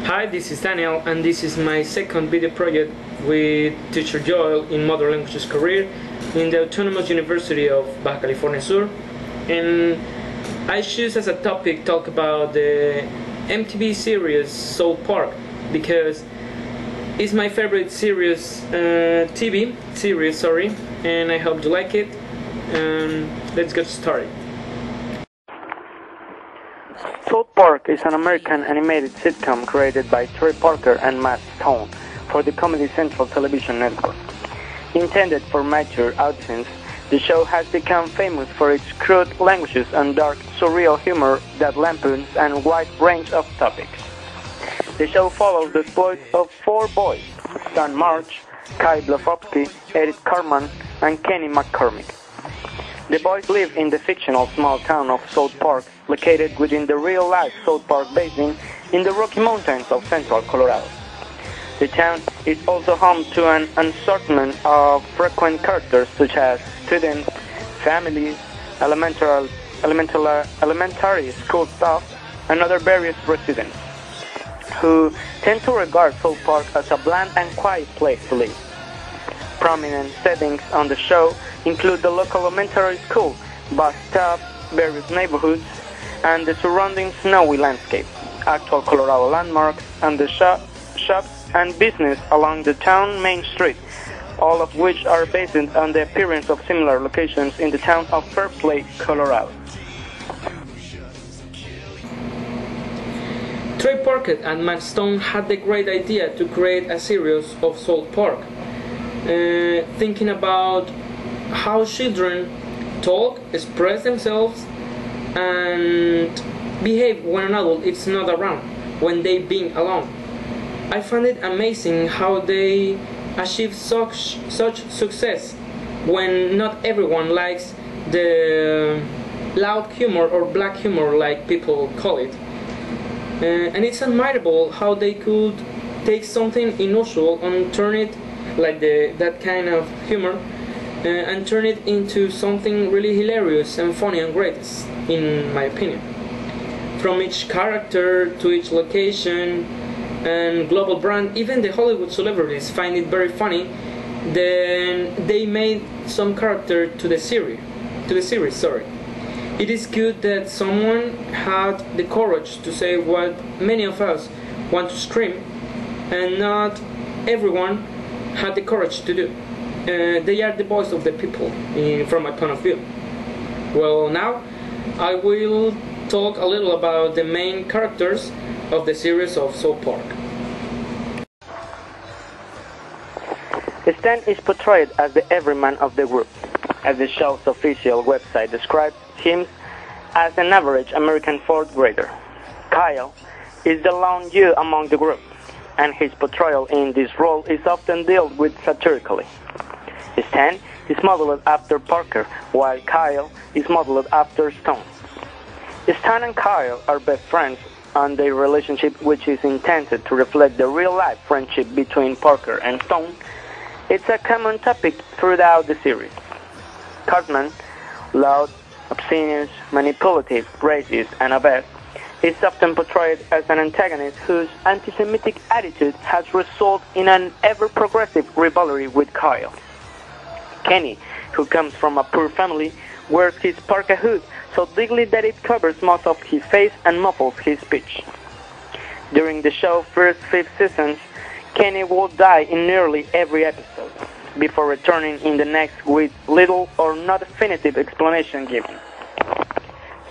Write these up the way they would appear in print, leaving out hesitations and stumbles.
Hi, this is Daniel, and this is my second video project with teacher Joel in Modern Languages career in the Autonomous University of Baja California Sur. And I choose as a topic talk about the MTV series South Park because it's my favorite series, TV series, and I hope you like it. Let's get started. South Park is an American animated sitcom created by Trey Parker and Matt Stone for the Comedy Central television network. Intended for mature audiences, the show has become famous for its crude languages and dark, surreal humor that lampoons a wide range of topics. The show follows the exploits of four boys, Stan March, Kai Blafowski, Eric Cartman, and Kenny McCormick. The boys live in the fictional small town of South Park, located within the real-life South Park basin in the Rocky Mountains of central Colorado. The town is also home to an assortment of frequent characters such as students, families, elementary school staff, and other various residents, who tend to regard South Park as a bland and quiet place to live. Prominent settings on the show include the local elementary school, bus stop, various neighborhoods, and the surrounding snowy landscape, actual Colorado landmarks, and the shops and business along the town main street, all of which are based on the appearance of similar locations in the town of Fairplay, Colorado. Trey Parker and Matt Stone had the great idea to create a series of South Park, thinking about how children talk, express themselves, and behave when an adult is not around, when they being alone. I find it amazing how they achieve such success when not everyone likes the loud humor or black humor like people call it. And it's admirable how they could take something unusual and turn it like that kind of humor and turn it into something really hilarious and funny and great, in my opinion. From each character to each location and global brand, even the Hollywood celebrities find it very funny. Then they made some character to the series. It is good that someone had the courage to say what many of us want to scream, and not everyone had the courage to do. They are the voice of the people, from my point of view. Well, now I will talk a little about the main characters of the series of South Park. Stan is portrayed as the everyman of the group, as the show's official website describes him as an average American fourth grader. Kyle is the lone Jew among the group, and his portrayal in this role is often dealt with satirically. Stan is modeled after Parker, while Kyle is modeled after Stone. Stan and Kyle are best friends, and their relationship, which is intended to reflect the real-life friendship between Parker and Stone, it's a common topic throughout the series. Cartman, loud, obscene, manipulative, racist, and obese, is often portrayed as an antagonist whose anti-Semitic attitude has resulted in an ever-progressive rivalry with Kyle. Kenny, who comes from a poor family, wears his parka hood so thickly that it covers most of his face and muffles his speech. During the show's first 5 seasons, Kenny will die in nearly every episode, before returning in the next with little or no definitive explanation given.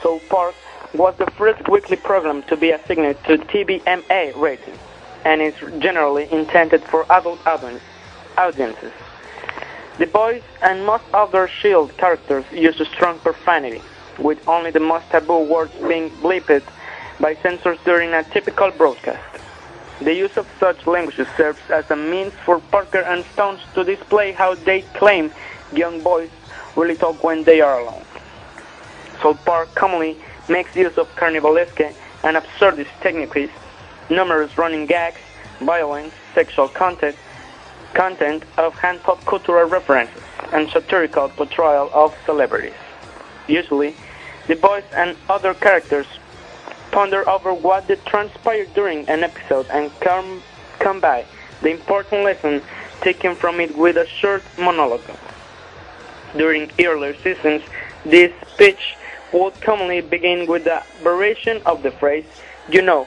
South Park was the first weekly program to be assigned to TVMA rating, and is generally intended for adult audiences. The boys and most other Shield characters use a strong profanity, with only the most taboo words being bleeped by censors during a typical broadcast. The use of such language serves as a means for Parker and Stones to display how they claim young boys really talk when they are alone. South Park commonly makes use of carnivalesque and absurdist techniques, numerous running gags, violence, sexual content of hand pop cultural references, and satirical portrayal of celebrities. Usually, the boys and other characters ponder over what transpired during an episode and come by the important lesson taken from it with a short monologue. During earlier seasons, this speech would commonly begin with the variation of the phrase, "You know,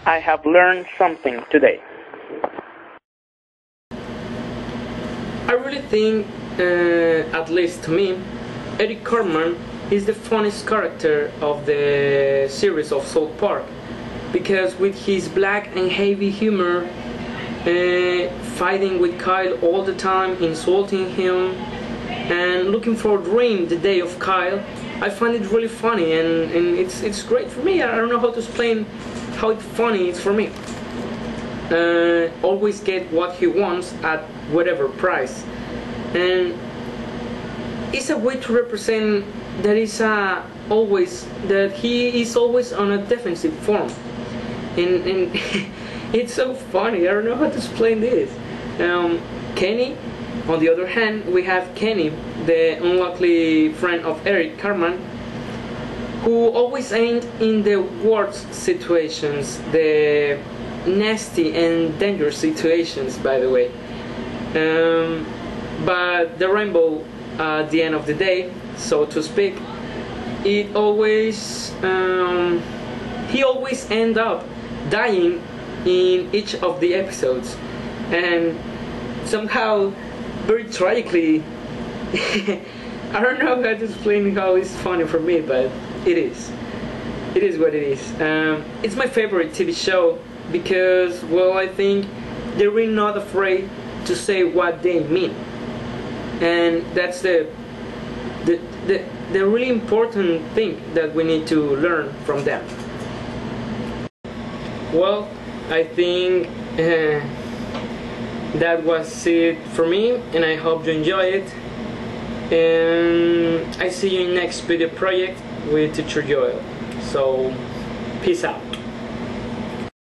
I have learned something today." I really think, at least to me, Eric Cartman is the funniest character of the series of South Park, because with his black and heavy humor, fighting with Kyle all the time, insulting him, and looking for a dream the day of Kyle, I find it really funny, and it's great for me. I don't know how to explain how funny it's for me. Always get what he wants at whatever price, and it's a way to represent that he is always on a defensive form, and it's so funny. I don't know how to explain this. Kenny, on the other hand, we have Kenny, the unlucky friend of Eric Cartman, who always ends in the worst situations, the nasty and dangerous situations, by the way. But the rainbow at the end of the day, so to speak, he always ends up dying in each of the episodes, and somehow very tragically. I don't know how to explain how it's funny for me, but it is what it is. It's my favorite TV show because, well, I think they're really not afraid to say what they mean, and that's the really important thing that we need to learn from them. Well, I think that was it for me, and I hope you enjoy it. And I see you in next video project with Teacher Joel. So, peace out.